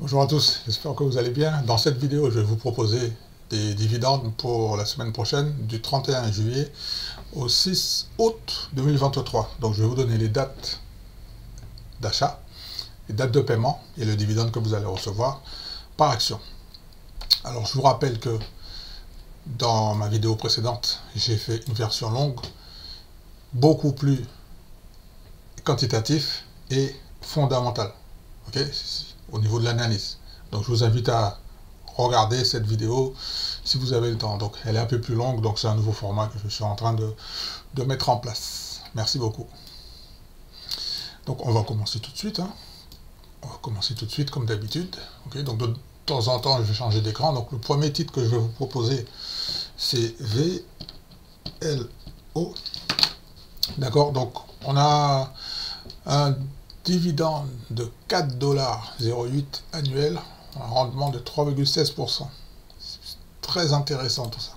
Bonjour à tous, j'espère que vous allez bien. Dans cette vidéo, je vais vous proposer des dividendes pour la semaine prochaine, du 31 juillet au 6 août 2023. Donc je vais vous donner les dates d'achat, les dates de paiement et le dividende que vous allez recevoir par action. Alors je vous rappelle que dans ma vidéo précédente, j'ai fait une version longue, beaucoup plus quantitatif et fondamental, ok, au niveau de l'analyse. Donc je vous invite à regarder cette vidéo si vous avez le temps. Donc elle est un peu plus longue, donc c'est un nouveau format que je suis en train de mettre en place. Merci beaucoup. Donc on va commencer tout de suite, hein. On va commencer tout de suite comme d'habitude. Okay, donc de temps en temps je vais changer d'écran. Donc le premier titre que je vais vous proposer c'est VLO. D'accord, donc on a un dividende de 4,08$ annuel, un rendement de 3,16%. Très intéressant tout ça.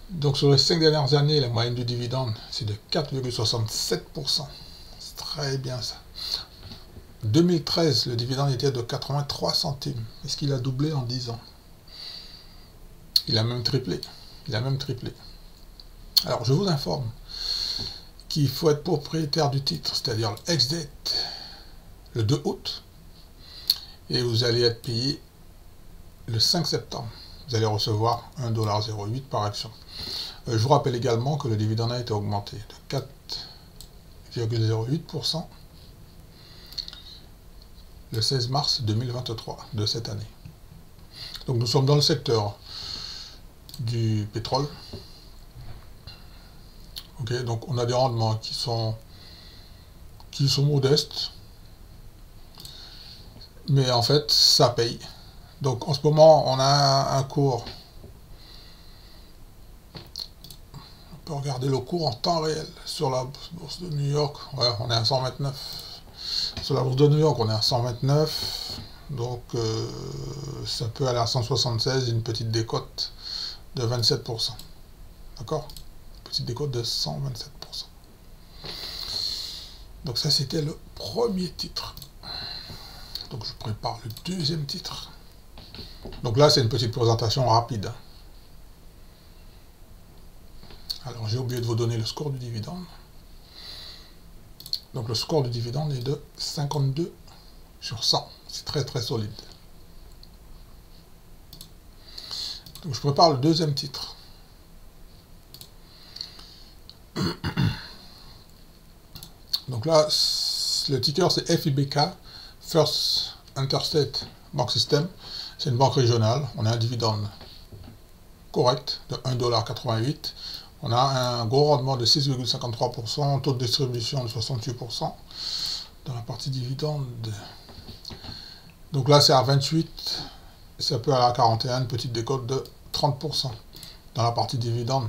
Donc sur les 5 dernières années, la moyenne du dividende, c'est de 4,67%. C'est très bien ça. 2013, le dividende était de 83 centimes. Est-ce qu'il a doublé en 10 ans? Il a même triplé. Il a même triplé. Alors je vous informe qu'il faut être propriétaire du titre, c'est-à-dire l'ex-date, le 2 août, et vous allez être payé le 5 septembre. Vous allez recevoir 1,08$ par action. Je vous rappelle également que le dividende a été augmenté de 4,08% le 16 mars 2023 de cette année. Donc nous sommes dans le secteur du pétrole. Okay, donc on a des rendements qui sont modestes, mais en fait ça paye. Donc en ce moment on a un cours, on peut regarder le cours en temps réel sur la bourse de New York. Ouais, on est à 129. Sur la bourse de New York on est à 129, donc ça peut aller à 176, une petite décote de 27%. D'accord, petite décote de 127%. Donc ça c'était le premier titre. Donc je prépare le deuxième titre. Donc là c'est une petite présentation rapide. Alors j'ai oublié de vous donner le score du dividende. Donc le score du dividende est de 52 sur 100. C'est très très solide. Donc je prépare le deuxième titre. Donc là, le ticker c'est FIBK, First Interstate Bank System. C'est une banque régionale. On a un dividende correct de 1,88$. On a un gros rendement de 6,53%, taux de distribution de 68%. Dans la partie dividende, donc là c'est à 28, ça peut aller à 41, une petite décote de 30%. Dans la partie dividende,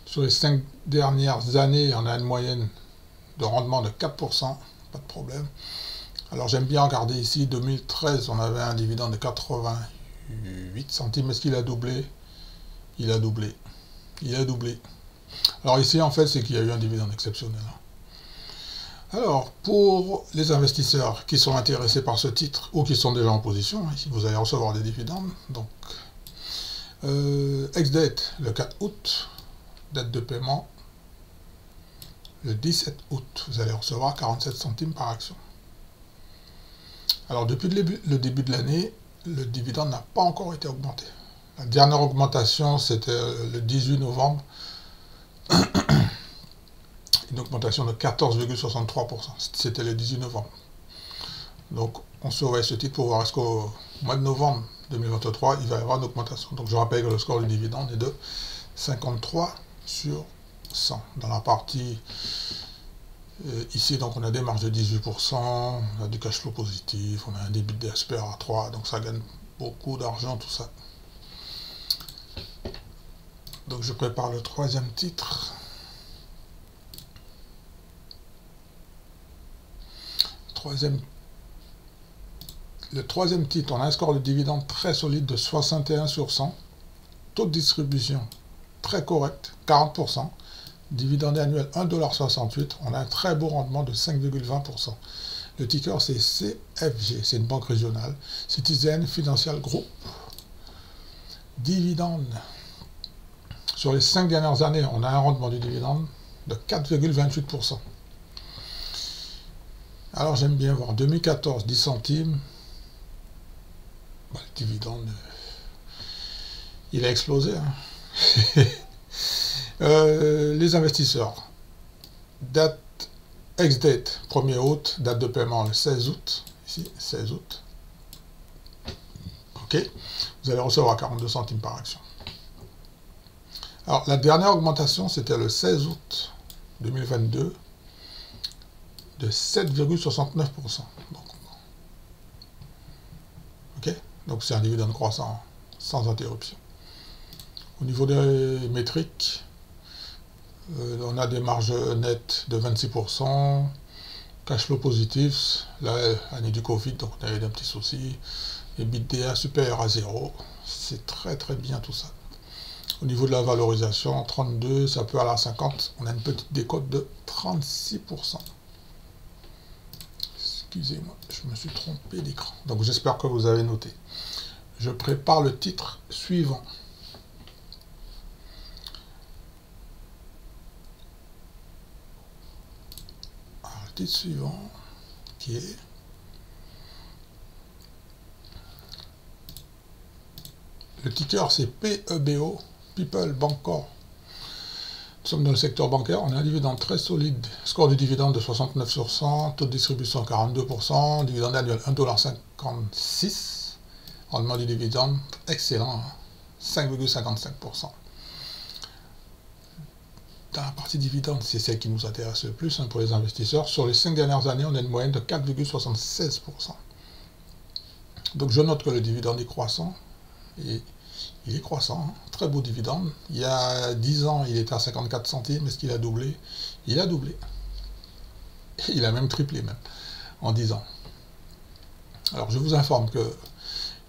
sur les 5 dernières années, on a une moyenne de rendement de 4%, pas de problème. Alors j'aime bien regarder ici, 2013, on avait un dividende de 88 centimes. Est-ce qu'il a doublé? Il a doublé. Il a doublé. Alors ici, en fait, c'est qu'il y a eu un dividende exceptionnel. Alors, pour les investisseurs qui sont intéressés par ce titre, ou qui sont déjà en position, ici vous allez recevoir des dividendes. Donc, ex-date, le 4 août, date de paiement, le 17 août, vous allez recevoir 47 centimes par action. Alors, depuis le début de l'année, le dividende n'a pas encore été augmenté. La dernière augmentation, c'était le 18 novembre. Une augmentation de 14,63%. C'était le 18 novembre. Donc, on surveille ce titre pour voir est-ce qu'au mois de novembre 2023, il va y avoir une augmentation. Donc, je rappelle que le score du dividende est de 53 sur 100. Dans la partie ici, donc on a des marges de 18%, on a du cash flow positif, on a un débit d'espère à 3, donc ça gagne beaucoup d'argent, tout ça. Donc je prépare le troisième titre. Le troisième titre, on a un score de dividende très solide de 61 sur 100. Taux de distribution très correct, 40%. Dividende annuel 1,68$. On a un très beau rendement de 5,20%. Le ticker c'est CFG, c'est une banque régionale. Citizen Financial Group. Dividende. Sur les 5 dernières années, on a un rendement du dividende de 4,28%. Alors j'aime bien voir 2014, 10 centimes. Bah, le dividende, il a explosé. Hein. Les investisseurs. Date, ex-date, 1er août, date de paiement le 16 août. Ici, 16 août. Ok. Vous allez recevoir 42 centimes par action. Alors, la dernière augmentation, c'était le 16 août 2022 de 7,69%. Ok. Donc, c'est un dividende croissant sans interruption. Au niveau des métriques, on a des marges nettes de 26%, cash flow positif, là, année du Covid, donc on a eu des petits soucis, EBITDA supérieur à 0, c'est très très bien tout ça. Au niveau de la valorisation, 32, ça peut aller à 50, on a une petite décote de 36%. Excusez-moi, je me suis trompé d'écran, donc j'espère que vous avez noté. Je prépare le titre suivant. Suivant qui est le ticker, c'est PEBO, People Bancorp. Nous sommes dans le secteur bancaire, on a un dividende très solide, score du dividende de 69 sur 100, taux de distribution 42%, dividende annuel 1,56 $, rendement du dividende excellent, 5,55%. Dans la partie dividende, c'est celle qui nous intéresse le plus hein, pour les investisseurs. Sur les 5 dernières années, on a une moyenne de 4,76%. Donc je note que le dividende est croissant. Et il est croissant, hein. Très beau dividende. Il y a 10 ans, il était à 54 centimes. Est-ce qu'il a doublé? Il a doublé. Il a même triplé même, en 10 ans. Alors je vous informe que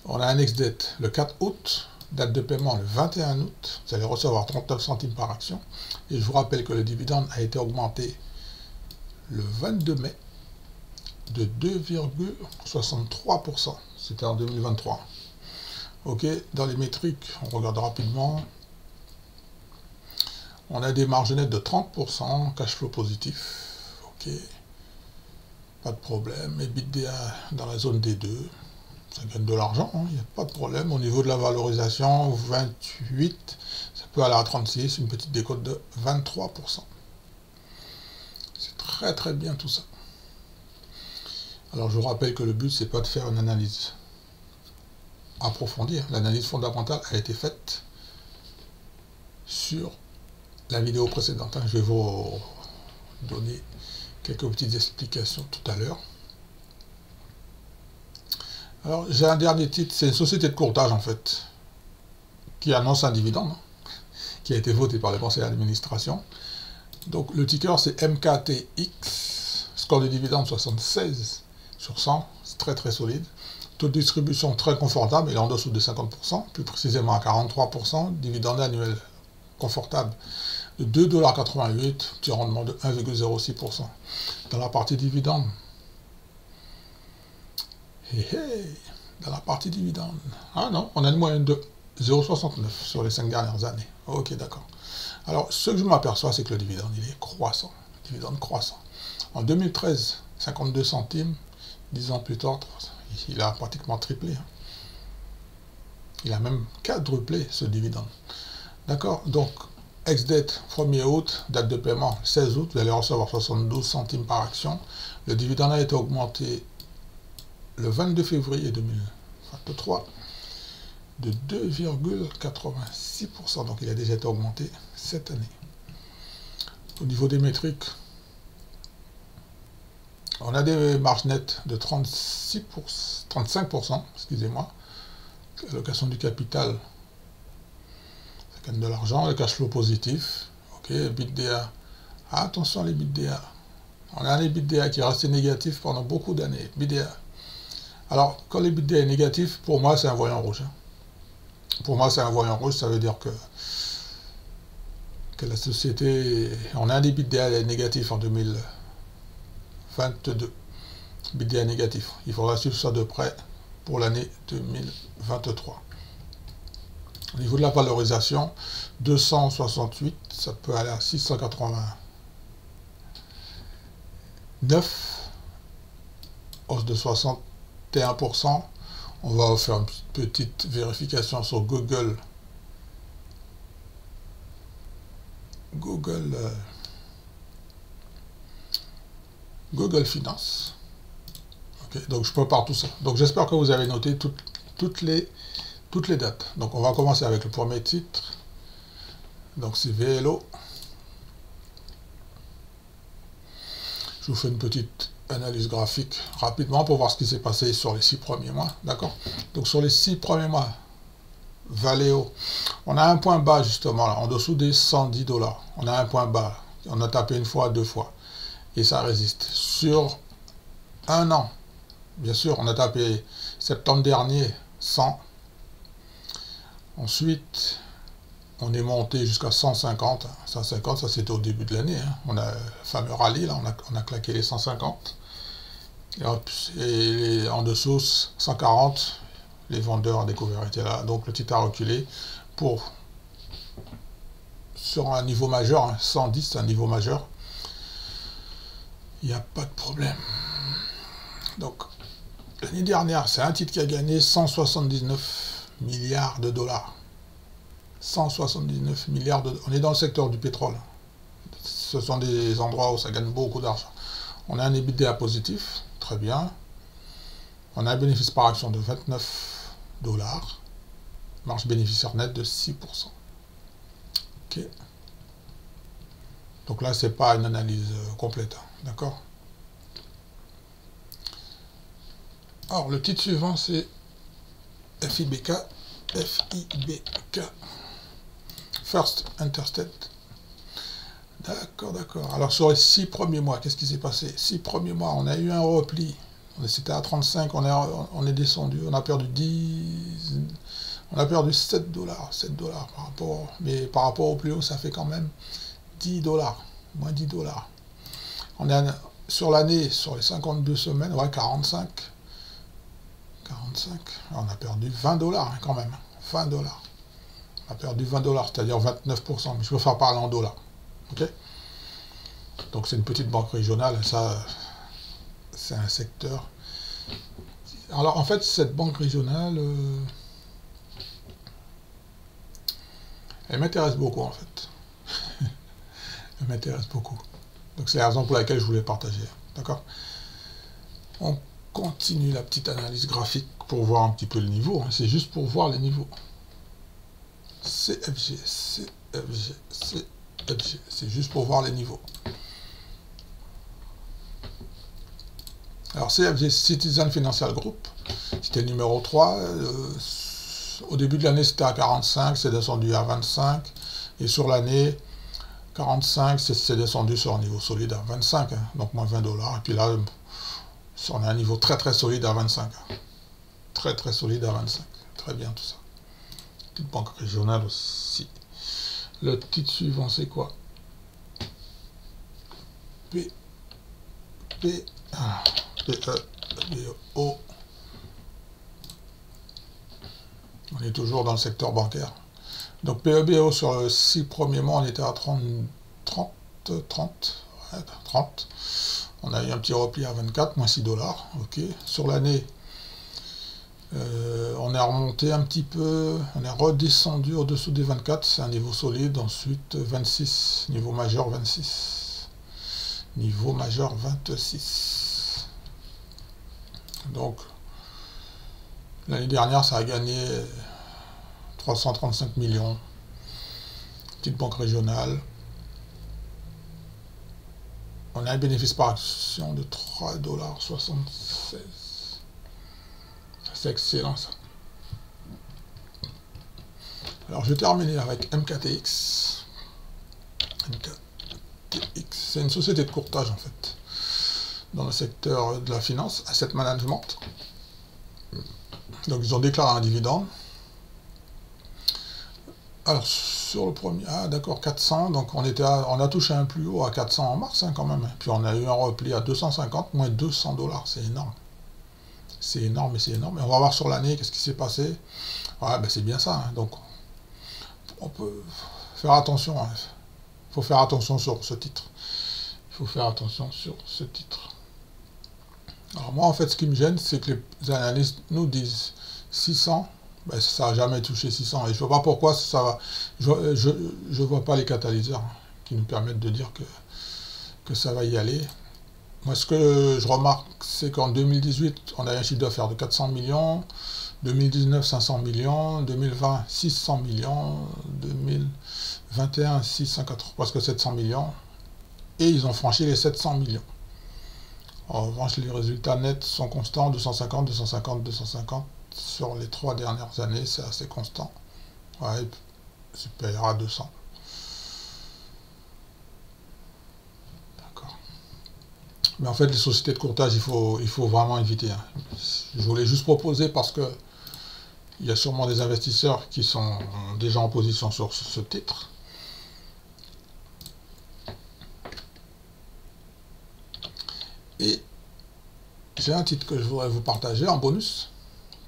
on a un ex-date le 4 août. Date de paiement le 21 août, vous allez recevoir 39 centimes par action. Et je vous rappelle que le dividende a été augmenté le 22 mai de 2,63%. C'était en 2023. Ok, dans les métriques, on regarde rapidement. On a des marges nettes de 30%, cash flow positif. Ok, pas de problème. EBITDA dans la zone D2. Ça gagne de l'argent, il n'y a pas de problème. Au niveau de la valorisation, 28, ça peut aller à 36, une petite décote de 23%. C'est très très bien tout ça. Alors je vous rappelle que le but, c'est pas de faire une analyse approfondie. L'analyse fondamentale a été faite sur la vidéo précédente. Je vais vous donner quelques petites explications tout à l'heure. Alors, j'ai un dernier titre, c'est une société de courtage, en fait, qui annonce un dividende, qui a été voté par les conseils d'administration. Donc, le ticker, c'est MKTX, score de dividende 76 sur 100, c'est très très solide. Taux de distribution très confortable, il est en dessous de 50%, plus précisément à 43%, dividende annuel confortable de 2,88 $, petit rendement de 1,06%. Dans la partie dividende, dans la partie dividende. Ah non, on a une moyenne de 0,69 sur les 5 dernières années. Ok, d'accord. Alors, ce que je m'aperçois, c'est que le dividende, il est croissant. Dividende croissant. En 2013, 52 centimes. 10 ans plus tard, il a pratiquement triplé. Il a même quadruplé ce dividende. D'accord? Donc, ex-date 1er août, date de paiement 16 août, vous allez recevoir 72 centimes par action. Le dividende a été augmenté le 22 février 2023 de 2,86%. Donc il a déjà été augmenté cette année. Au niveau des métriques, on a des marges nettes de 35%, excusez-moi. Allocation du capital, ça gagne de l'argent. Le cash flow positif. Ok, EBITDA. Attention à l'EBITDA. On a un EBITDA qui est resté négatif pendant beaucoup d'années. EBITDA. Alors, quand l'EBITDA est négatif, pour moi, c'est un voyant rouge. Pour moi, c'est un voyant rouge, ça veut dire que la société... On a un EBITDA négatif en 2022. EBITDA négatif. Il faudra suivre ça de près pour l'année 2023. Au niveau de la valorisation, 268, ça peut aller à 689, hausse de 61%. On va faire une petite vérification sur Google Finance. Okay, donc je prépare tout ça. Donc j'espère que vous avez noté toutes les dates. Donc on va commencer avec le premier titre. Donc c'est VLO. Je vous fais une petite analyse graphique rapidement pour voir ce qui s'est passé sur les 6 premiers mois. D'accord. Donc sur les 6 premiers mois, Valeo, on a un point bas justement là, en dessous des 110 $. On a un point bas. On a tapé une fois, deux fois. Et ça résiste. Sur un an, bien sûr, on a tapé septembre dernier 100. Ensuite, on est monté jusqu'à 150. 150, ça c'était au début de l'année. Hein. On a le fameux rallye, là, on a claqué les 150. Et, hop, et en dessous, 140, les vendeurs découverts étaient là. Donc le titre a reculé pour, sur un niveau majeur, hein, 110, c'est un niveau majeur. Il n'y a pas de problème. Donc, l'année dernière, c'est un titre qui a gagné 179 milliards de dollars. 179 milliards de... On est dans le secteur du pétrole. Ce sont des endroits où ça gagne beaucoup d'argent. On a un EBITDA positif, très bien. On a un bénéfice par action de 29 $. Marge bénéficiaire nette de 6%. Ok. Donc là, c'est pas une analyse complète, hein, d'accord? Alors, le titre suivant, c'est FIBK. FIBK. First Interstate. D'accord, d'accord. Alors, sur les 6 premiers mois, qu'est-ce qui s'est passé? 6 premiers mois, on a eu un repli. C'était à 35, on est descendu, on a perdu 10... On a perdu 7 $. 7 $ par rapport... Mais par rapport au plus haut, ça fait quand même 10 $. Moins 10 $. On est sur l'année, sur les 52 semaines, ouais, 45. 45. On a perdu 20 $ hein, quand même. 20 $. On a perdu 20 $, c'est-à-dire 29%. Mais je préfère parler en dollars. Ok? Donc c'est une petite banque régionale. Ça, c'est un secteur. Alors en fait, cette banque régionale, elle m'intéresse beaucoup en fait. Elle m'intéresse beaucoup. Donc c'est la raison pour laquelle je voulais partager. D'accord? On continue la petite analyse graphique pour voir un petit peu le niveau. C'est juste pour voir les niveaux. CFG, CFG, CFG. C'est juste pour voir les niveaux. Alors CFG, Citizen Financial Group, c'était le numéro 3. Au début de l'année, c'était à 45, c'est descendu à 25. Et sur l'année, 45, c'est descendu sur un niveau solide à 25, hein, donc moins 20 $. Et puis là, on a un niveau très très solide à 25. Hein. Très très solide à 25. Très bien tout ça. Petite banque régionale aussi. Le titre suivant, c'est quoi? PEBO. On est toujours dans le secteur bancaire. Donc PEBO sur les 6 premiers mois, on était à 30. On a eu un petit repli à 24, moins 6 $. Ok. Sur l'année, on est remonté un petit peu, on est redescendu au-dessous des 24, c'est un niveau solide. Ensuite 26, niveau majeur 26. Niveau majeur 26. Donc, l'année dernière, ça a gagné 335 millions. Petite banque régionale. On a un bénéfice par action de 3,76 $. C'est excellent ça. Alors je vais terminer avec MKTX. MKTX, c'est une société de courtage en fait, dans le secteur de la finance, asset management. Donc ils ont déclaré un dividende. Alors sur le premier, ah d'accord, 400, donc on a touché un plus haut à 400 en mars quand même, puis on a eu un repli à 250, moins 200 $, c'est énorme. C'est énorme et c'est énorme. Et on va voir sur l'année qu'est-ce qui s'est passé. Ouais, ben c'est bien ça, donc on peut faire attention, il faut faire attention sur ce titre. Il faut faire attention sur ce titre. Alors moi en fait ce qui me gêne c'est que les analystes nous disent 600, ben, ça n'a jamais touché 600 et je vois pas pourquoi ça va. Je vois pas les catalyseurs qui nous permettent de dire que ça va y aller. Moi ce que je remarque c'est qu'en 2018 on a un chiffre d'affaires de 400 millions, 2019 500 millions, 2020 600 millions, 2021 680, presque 700 millions et ils ont franchi les 700 millions. En revanche, les résultats nets sont constants, 250, 250, 250. Sur les 3 dernières années, c'est assez constant. Ouais, supérieur à 200. D'accord. Mais en fait, les sociétés de courtage, il faut vraiment éviter. Je voulais juste proposer parce que il y a sûrement des investisseurs qui sont déjà en position sur ce titre. Et j'ai un titre que je voudrais vous partager en bonus,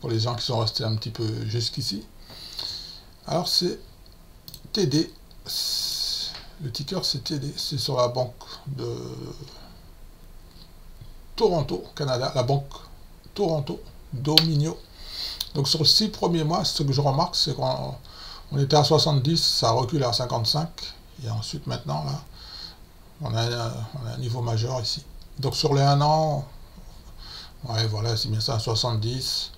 pour les gens qui sont restés un petit peu jusqu'ici. Alors c'est TD, le ticker c'est TD, c'est sur la banque de Toronto, Canada, la banque Toronto, Dominion. Donc sur les 6 premiers mois, ce que je remarque, c'est qu'on était à 70, ça recule à 55, et ensuite maintenant, là, on a un niveau majeur ici. Donc sur les 1 an, ouais, voilà, c'est bien ça, 70.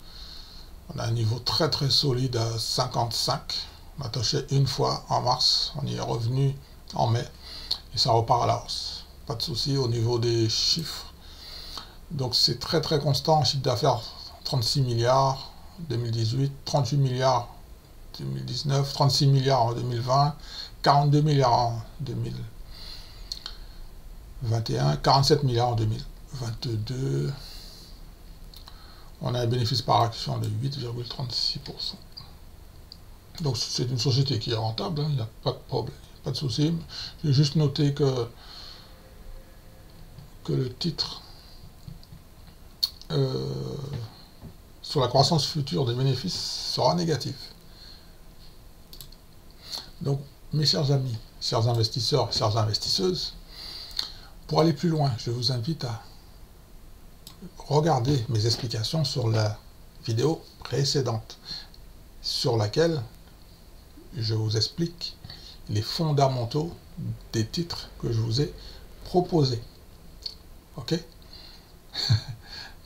On a un niveau très très solide à 55. On a touché une fois en mars, on y est revenu en mai, et ça repart à la hausse. Pas de souci au niveau des chiffres. Donc c'est très très constant, chiffre d'affaires 36 milliards 2018, 38 milliards 2019, 36 milliards en 2020, 42 milliards en 2021, 47 milliards en 2022. On a un bénéfice par action de 8,36%. Donc c'est une société qui est rentable, il n'y a pas de problème, pas de souci. J'ai juste noté que le titre sur la croissance future des bénéfices sera négatif. Donc mes chers amis, chers investisseurs, chères investisseuses, pour aller plus loin, je vous invite à regarder mes explications sur la vidéo précédente, sur laquelle je vous explique les fondamentaux des titres que je vous ai proposés. Ok?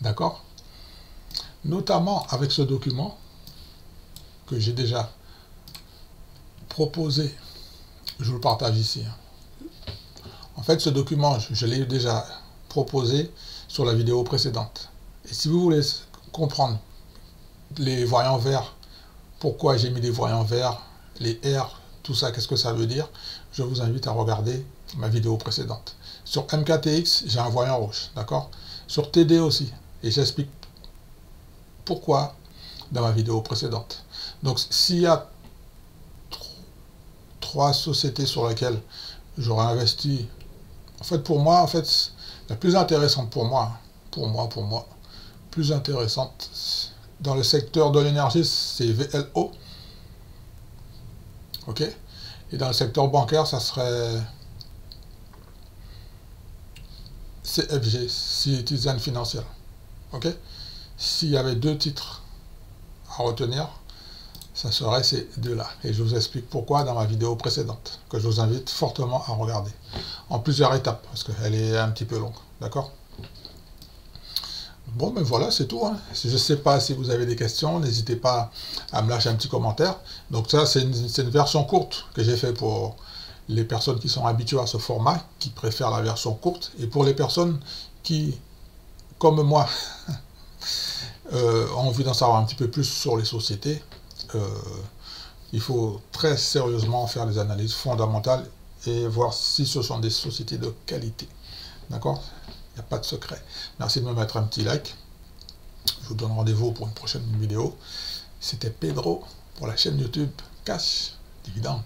D'accord? Notamment avec ce document que j'ai déjà proposé, je vous le partage ici. En fait, ce document, je l'ai déjà proposé sur la vidéo précédente. Et si vous voulez comprendre les voyants verts, pourquoi j'ai mis des voyants verts, les R, tout ça, qu'est-ce que ça veut dire, je vous invite à regarder ma vidéo précédente. Sur MKTX, j'ai un voyant rouge, d'accord? Sur TD aussi, et j'explique pourquoi dans ma vidéo précédente. Donc s'il y a 3 sociétés sur lesquelles j'aurais investi, en fait pour moi, la plus intéressante pour moi, plus intéressante dans le secteur de l'énergie, c'est VLO. Ok? Et dans le secteur bancaire, ça serait CFG, Citizen Financial. Ok? S'il y avait 2 titres à retenir, ça serait ces 2-là. Et je vous explique pourquoi dans ma vidéo précédente, que je vous invite fortement à regarder. En plusieurs étapes, parce qu'elle est un petit peu longue. D'accord? Bon, ben voilà, c'est tout. Je ne sais pas si vous avez des questions, n'hésitez pas à me lâcher un petit commentaire. Donc ça, c'est une version courte que j'ai fait pour les personnes qui sont habituées à ce format, qui préfèrent la version courte, et pour les personnes qui, comme moi, ont envie d'en savoir un petit peu plus sur les sociétés, il faut très sérieusement faire des analyses fondamentales et voir si ce sont des sociétés de qualité. D'accord? Il n'y a pas de secret. Merci de me mettre un petit like. Je vous donne rendez-vous pour une prochaine vidéo. C'était Pedro pour la chaîne YouTube Cash dividende.